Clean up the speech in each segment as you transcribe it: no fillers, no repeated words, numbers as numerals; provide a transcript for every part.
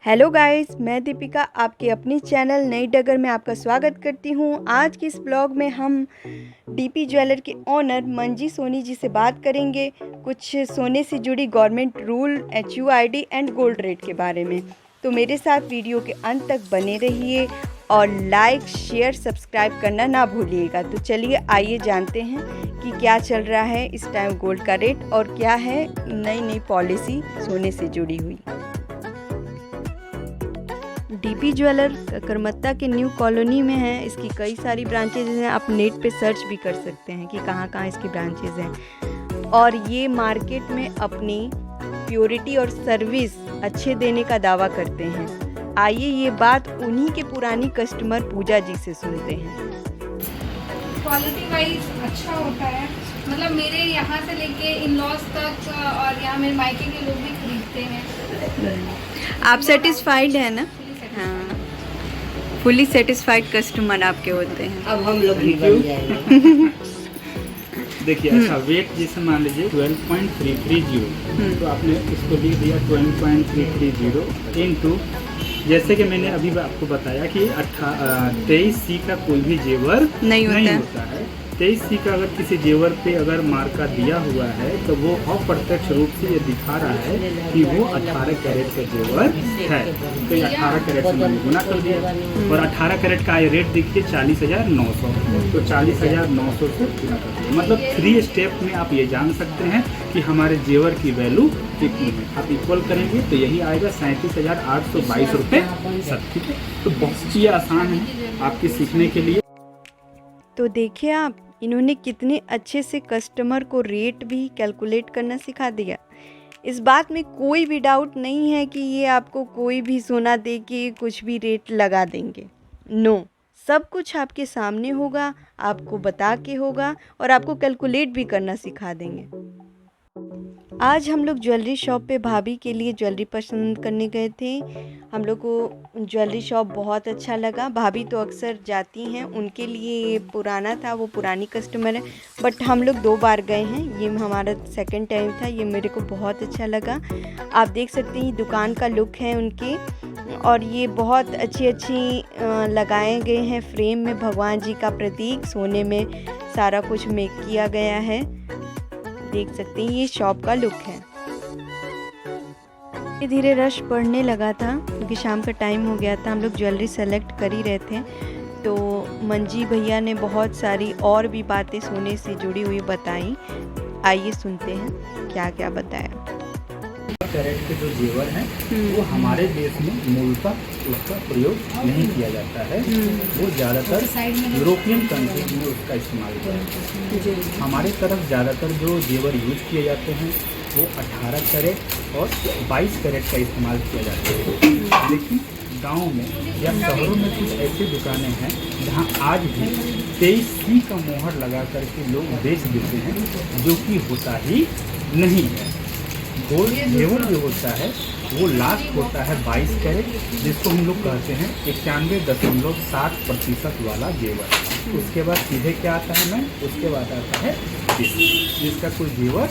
Hello guys, मैं दीपिका आपके अपनी चैनल नई डगर में आपका स्वागत करती हूँ। आज की इस ब्लॉग में हम डीपी ज्वेलर के ओनर मंजी सोनी जी से बात करेंगे कुछ सोने से जुड़ी government rule, HUID and gold rate के बारे में। तो मेरे साथ वीडियो के अंत तक बने रहिए और लाइक, शेयर, सब्सक्राइब करना ना भूलिएगा। तो चलिए आइए जानते हैं कि क्या चल रहा है इस टाइम गोल्ड का रेट और क्या है नई नई पॉलिसी सोने से जुड़ी हुई। डीपी ज्वेलर करमत्ता के न्यू कॉलोनी में है। इसकी कई सारी ब्रांचेज हैं, आप नेट पे सर्च भी कर सकते हैं कि कहाँ कहाँ इसकी ब्रांचेज हैं। और ये मार्केट में अपनी प्योरिटी और सर्विस अच्छे देने का दावा करते हैं। आइए ये बात उन्हीं के पुरानी कस्टमर पूजा जी से सुनते हैं। क्वालिटी वाइज अच्छा होता है, मतलब मेरे यहाँ से लेके इन लॉज तक और यहाँ मेरे मायके के लोग भी खरीदते हैं। आप सेटिस्फाइड है ना? हाँ, फुली सेटिस्फाइड कस्टमर आपके होते हैं। अब हम लोग भी बन जाएंगे। देखिए अच्छा वेट जैसे मान लीजिए 12.330 तो आपने इसको लिख दिया 12.330 इनटू, जैसे कि मैंने अभी आपको बताया कि 23C का कोई भी जेवर नहीं होता है। 23C का अगर किसी जेवर पे अगर मार्का दिया हुआ है तो वो अप्रत्यक्ष रूप से ये दिखा रहा है कि वो 18 कैरेट का जेवर है। तो ये 18 कैरेट से मैंने गुना कर दिया और 18 कैरेट का ये रेट देखिए 40,900। तो 40,900 से गुना कर दिया, मतलब 3 स्टेप में आप ये जान सकते हैं कि हमारे जेवर की वैल्यू कितनी है। आप इक्वल करेंगे तो यही आएगा 37,822 रुपये। ठीक है, तो बहुत ही आसान है आपके सीखने के लिए। तो देखिए आप, इन्होंने कितने अच्छे से कस्टमर को रेट भी कैलकुलेट करना सिखा दिया। इस बात में कोई भी डाउट नहीं है कि ये आपको कोई भी सोना दे के कुछ भी रेट लगा देंगे। नो, सब कुछ आपके सामने होगा, आपको बता के होगा और आपको कैलकुलेट भी करना सिखा देंगे। आज हम लोग ज्वेलरी शॉप पे भाभी के लिए ज्वेलरी पसंद करने गए थे। हम लोग को ज्वेलरी शॉप बहुत अच्छा लगा। भाभी तो अक्सर जाती हैं, उनके लिए ये पुराना था, वो पुरानी कस्टमर है। बट हम लोग 2 बार गए हैं, ये हमारा सेकंड टाइम था। ये मेरे को बहुत अच्छा लगा। आप देख सकते हैं दुकान का लुक है उनके, और ये बहुत अच्छी लगाए गए हैं फ्रेम में भगवान जी का प्रतीक। सोने में सारा कुछ मेक किया गया है, देख सकते हैं। ये शॉप का लुक है। धीरे धीरे रश बढ़ने लगा था क्योंकि शाम का टाइम हो गया था। हम लोग ज्वेलरी सेलेक्ट कर ही रहे थे तो मंजी भैया ने बहुत सारी और भी बातें सोने से जुड़ी हुई बताई। आइए सुनते हैं क्या क्या बताया। कैरेट के जो जेवर हैं वो हमारे देश में मूलतः उसका प्रयोग नहीं किया जाता है। वो ज़्यादातर यूरोपियन कंट्री में उसका इस्तेमाल किया जाता है। हमारे तरफ ज़्यादातर जो जेवर यूज किए जाते हैं वो 18 कैरेट और 22 कैरेट का इस्तेमाल किया जाता है। लेकिन गांव में या शहरों में कुछ ऐसी दुकानें हैं जहां आज भी 23C का मोहर लगा करके लोग बेच देते हैं, जो कि होता ही नहीं है। गोल्ड जेवर जो होता है वो लास्ट होता है 22 कैरेट, जिसको हम लोग कहते हैं 91.7% वाला जेवर। उसके बाद सीधे क्या आता है मैम? उसके बाद आता है जिसका कोई जेवर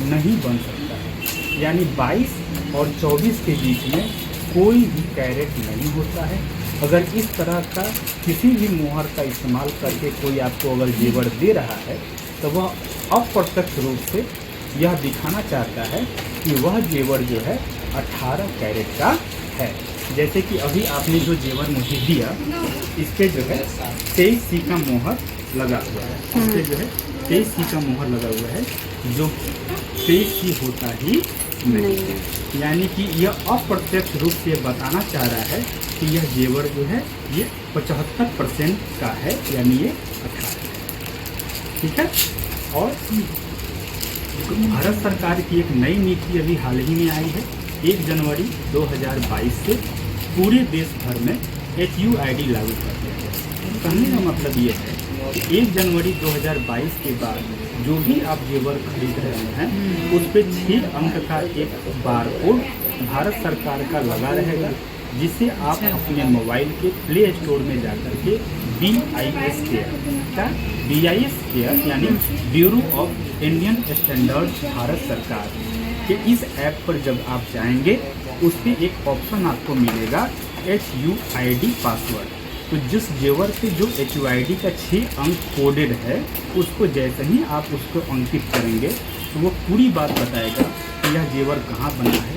नहीं बन सकता है। यानी 22 और 24 के बीच में कोई भी कैरेट नहीं होता है। अगर इस तरह का किसी भी मोहर का इस्तेमाल करके कोई आपको अगर जेवर दे रहा है तो वह अप्रत्यक्ष रूप से यह दिखाना चाहता है कि वह जेवर जो है 18 कैरेट का है। जैसे कि अभी आपने जो जेवर मुझे दिया, इस पे जो है 23C का मोहर लगा हुआ है। इस पे जो है 23C का मोहर लगा हुआ है, जो 23C होता ही नहीं है। यानी कि यह अप्रत्यक्ष रूप से बताना चाह रहा है कि यह जेवर जो है ये 75% का है, यानी ये 18। ठीक है। और भारत सरकार की एक नई नीति अभी हाल ही में आई है। 1 जनवरी 2022 से पूरे देश भर में HUID लागू कर दिया गया। कहने का मतलब ये है कि 1 जनवरी 2022 के बाद जो भी आप जेवर खरीद रहे हैं उस पर 6 अंक का एक बारकोड भारत सरकार का लगा रहेगा, जिसे आप अपने मोबाइल के प्ले स्टोर में जाकर के BIS केयर यानी bureau of Indian standards Bharat सरकार कि इस ऐप पर जब आप जाएंगे उस पर एक ऑप्शन आपको मिलेगा HUID पासवर्ड। तो जिस जेवर पे जो HUID का 6 अंक कोडेड है, उसको जैसे ही आप उसको अंकित करेंगे तो वो पूरी बात बताएगा कि यह जेवर कहाँ बना है,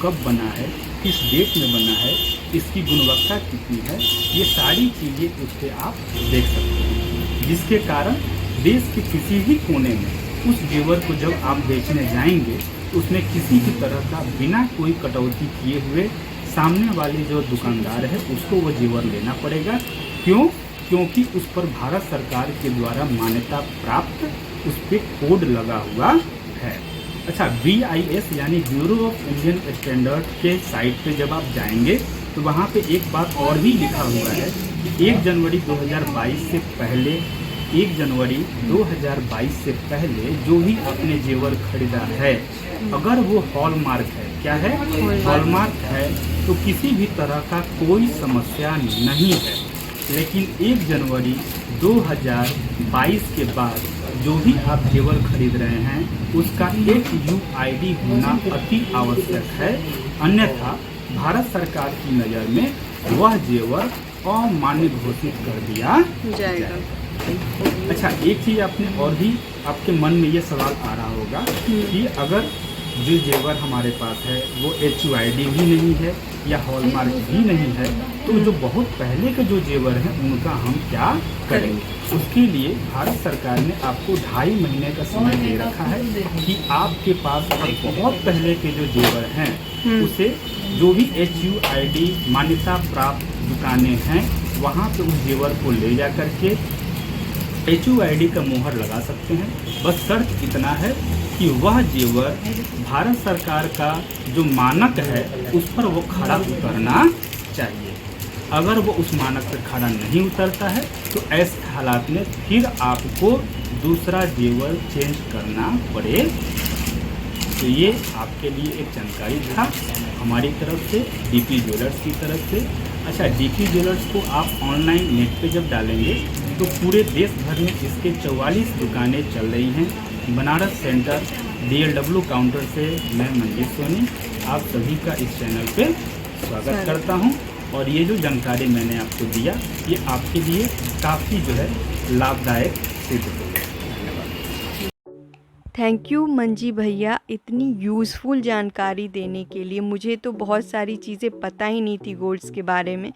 कब बना है, किस डेट में बना है, इसकी गुणवत्ता कितनी है, ये सारी चीज़ें उस पर आप देख सकते हैं। जिसके कारण देश के किसी भी कोने में उस जेवर को जब आप बेचने जाएंगे उसमें किसी भी तरह का बिना कोई कटौती किए हुए सामने वाले जो दुकानदार है उसको वो जेवर लेना पड़ेगा। क्यों? क्योंकि उस पर भारत सरकार के द्वारा मान्यता प्राप्त उस पर कोड लगा हुआ है। अच्छा, BIS यानी ब्यूरो ऑफ इंडियन स्टैंडर्ड के साइट पे जब आप जाएंगे तो वहाँ पे एक बात और भी लिखा हुआ है, 1 जनवरी 2022 से पहले 1 जनवरी 2022 से पहले जो भी आपने जेवर खरीदा है, अगर वो हॉलमार्क है, क्या है, हॉलमार्क है, तो किसी भी तरह का कोई समस्या नहीं है। लेकिन 1 जनवरी 2022 के बाद जो भी आप जेवर खरीद रहे हैं उसका HUID होना अति आवश्यक है, अन्यथा भारत सरकार की नज़र में वह जेवर अमान्य घोषित कर दिया जाएगा। अच्छा, एक चीज़ आपने और भी आपके मन में ये सवाल आ रहा होगा कि अगर जो जेवर हमारे पास है वो HUID भी नहीं है या हॉलमार्क भी नहीं है, तो जो बहुत पहले के जो जेवर हैं उनका हम क्या करेंगे? उसके लिए भारत सरकार ने आपको 2.5 महीने का समय दे रखा है कि आपके पास बहुत पहले के जो जेवर हैं उसे जो भी HUID मान्यता प्राप्त दुकानें हैं वहाँ पे उस जेवर को ले जा करके HUID का मोहर लगा सकते हैं। बस शर्त इतना है कि वह जेवर भारत सरकार का जो मानक है उस पर वो खरा उतरना चाहिए। अगर वो उस मानक पर खरा नहीं उतरता है तो ऐसे हालात में फिर आपको दूसरा जेवर चेंज करना पड़ेगा। तो ये आपके लिए एक जानकारी था हमारी तरफ से, DP ज्वेलर्स की तरफ से। अच्छा, DP ज्वेलर्स को आप ऑनलाइन नेट पे जब डालेंगे तो पूरे देश भर में इसके 44 दुकानें चल रही हैं। बनारस सेंटर DLW काउंटर से मैं मंजीत सोनी आप सभी का इस चैनल पे स्वागत करता हूं। और ये जो जानकारी मैंने आपको दिया ये आपके लिए काफ़ी जो है लाभदायक सिद्ध होगा। थैंक यू मंजी भैया इतनी यूज़फुल जानकारी देने के लिए। मुझे तो बहुत सारी चीज़ें पता ही नहीं थी गोल्ड्स के बारे में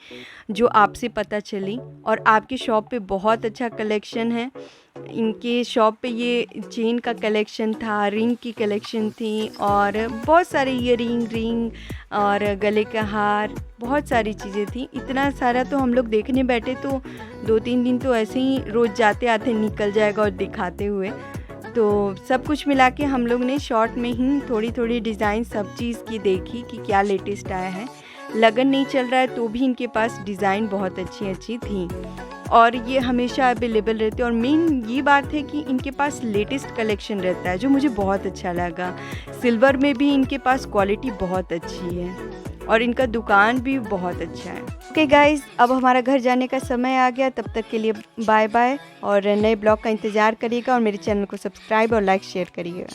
जो आपसे पता चली। और आपके शॉप पे बहुत अच्छा कलेक्शन है। इनके शॉप पे ये चेन का कलेक्शन था, रिंग की कलेक्शन थी और बहुत सारे ईयरिंग, रिंग और गले का हार, बहुत सारी चीज़ें थी। इतना सारा तो हम लोग देखने बैठे तो 2-3 दिन तो ऐसे ही रोज़ जाते आते निकल जाएगा और दिखाते हुए। तो सब कुछ मिला के हम लोग ने शॉर्ट में ही थोड़ी थोड़ी डिज़ाइन सब चीज़ की देखी कि क्या लेटेस्ट आया है। लगन नहीं चल रहा है तो भी इनके पास डिज़ाइन बहुत अच्छी अच्छी थी और ये हमेशा अवेलेबल रहते हैं। और मेन ये बात है कि इनके पास लेटेस्ट कलेक्शन रहता है जो मुझे बहुत अच्छा लगा। सिल्वर में भी इनके पास क्वालिटी बहुत अच्छी है और इनका दुकान भी बहुत अच्छा है। ओके गाइज़, अब हमारा घर जाने का समय आ गया। तब तक के लिए बाय बाय और नए ब्लॉग का इंतज़ार करिएगा और मेरे चैनल को सब्सक्राइब और लाइक शेयर करिएगा।